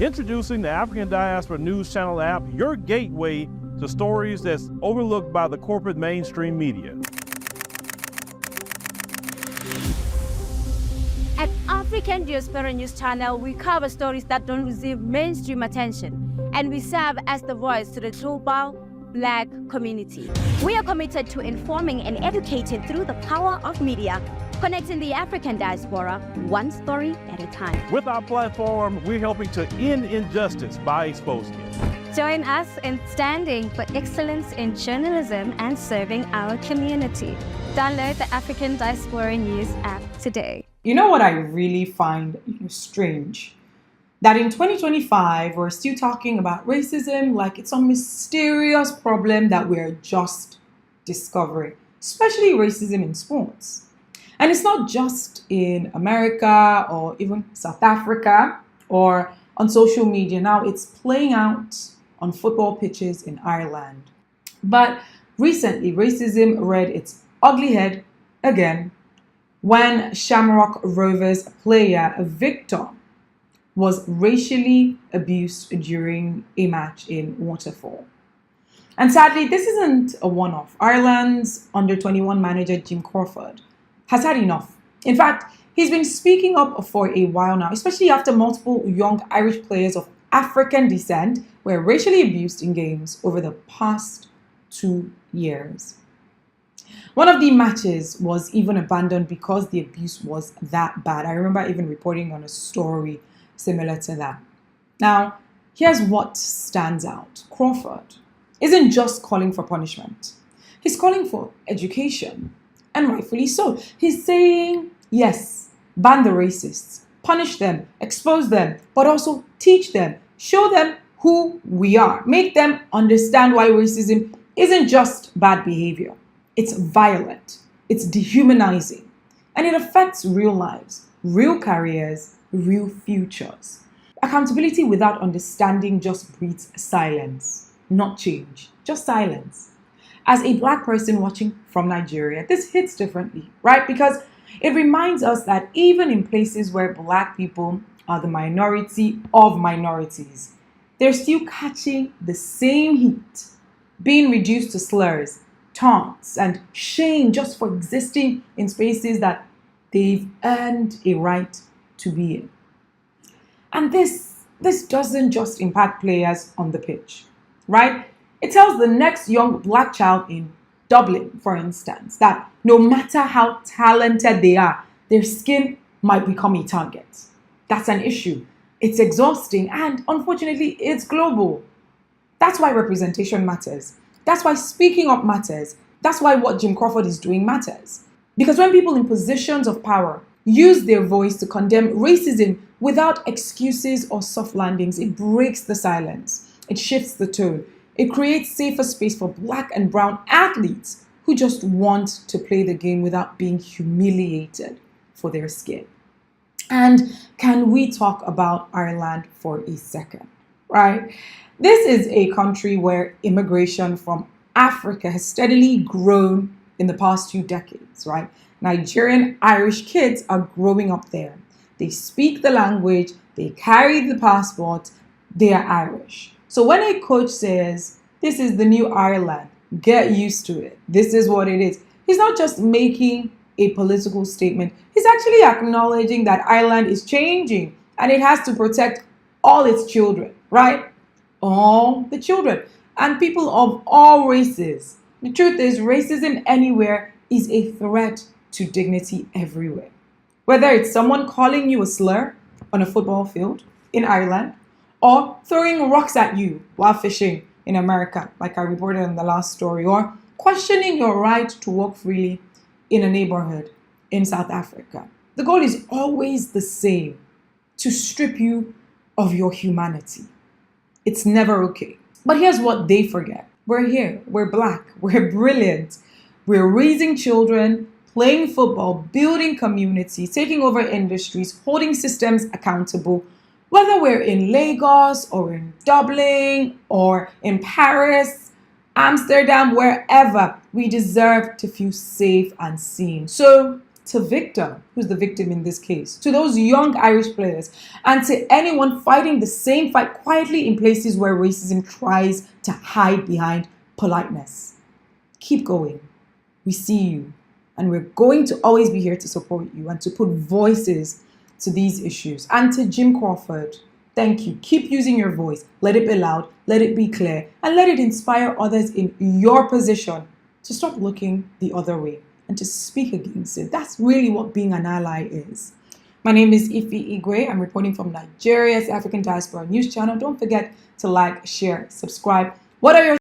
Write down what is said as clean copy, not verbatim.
Introducing the African Diaspora News Channel app, your gateway to stories that's overlooked by the corporate mainstream media. At African Diaspora News Channel, we cover stories that don't receive mainstream attention, and we serve as the voice to the global Black community. We are committed to informing and educating through the power of media, connecting the African diaspora one story at a time. With our platform, we're helping to end injustice by exposing it. Join us in standing for excellence in journalism and serving our community. Download the African Diaspora News app today. You know what I really find strange? That in 2025, we're still talking about racism like it's some mysterious problem that we're just discovering, especially racism in sports. And it's not just in America or even South Africa or on social media. Now it's playing out on football pitches in Ireland. But recently, racism reared its ugly head again when Shamrock Rovers player Victor was racially abused during a match in Waterfall. And sadly, this isn't a one-off. Ireland's under-21 manager Jim Crawford has had enough. In fact, he's been speaking up for a while now, especially after multiple young Irish players of African descent were racially abused in games over the past 2 years. One of the matches was even abandoned because the abuse was that bad. I remember even reporting on a story similar to that. Now, here's what stands out. Crawford isn't just calling for punishment. He's calling for education, and rightfully so. He's saying, yes, ban the racists, punish them, expose them, but also teach them, show them who we are, make them understand why racism isn't just bad behavior. It's violent, it's dehumanizing, and it affects real lives, real careers, real futures. Accountability without understanding just breeds silence, not change, just silence. As a Black person watching from Nigeria, this hits differently, right? Because it reminds us that even in places where Black people are the minority of minorities, they're still catching the same heat, being reduced to slurs, taunts, and shame just for existing in spaces that they've earned a right to be in. And this doesn't just impact players on the pitch, right? It tells the next young Black child in Dublin, for instance, that no matter how talented they are, their skin might become a target. That's an issue. It's exhausting, and unfortunately, it's global. That's why representation matters. That's why speaking up matters. That's why what Jim Crawford is doing matters. Because when people in positions of power use their voice to condemn racism without excuses or soft landings, it breaks the silence. It shifts the tone. It creates safer space for Black and brown athletes who just want to play the game without being humiliated for their skin. And can we talk about Ireland for a second, right? This is a country where immigration from Africa has steadily grown in the past 2 decades, right? Nigerian Irish kids are growing up there. They speak the language, they carry the passport, they are Irish. So when a coach says, this is the new Ireland, get used to it, this is what it is, he's not just making a political statement, he's actually acknowledging that Ireland is changing and it has to protect all its children, right? All the children and people of all races. The truth is, racism anywhere is a threat to dignity everywhere. Whether it's someone calling you a slur on a football field in Ireland, or throwing rocks at you while fishing in America, like I reported in the last story, or questioning your right to walk freely in a neighborhood in South Africa. The goal is always the same: to strip you of your humanity. It's never okay. But here's what they forget. We're here, we're Black, we're brilliant, we're raising children, playing football, building communities, taking over industries, holding systems accountable. Whether we're in Lagos or in Dublin or in Paris, Amsterdam, wherever, we deserve to feel safe and seen. So to Victor, who's the victim in this case, to those young Irish players, and to anyone fighting the same fight quietly in places where racism tries to hide behind politeness. Keep going. We see you, and we're going to always be here to support you and to put voices to these issues. And to Jim Crawford, thank you. Keep using your voice. Let it be loud, let it be clear, and let it inspire others in your position to stop looking the other way and to speak against it. That's really what being an ally is. My name is Ify Igwe. I'm reporting from Nigeria's African Diaspora News Channel. Don't forget to like, share, subscribe. What are your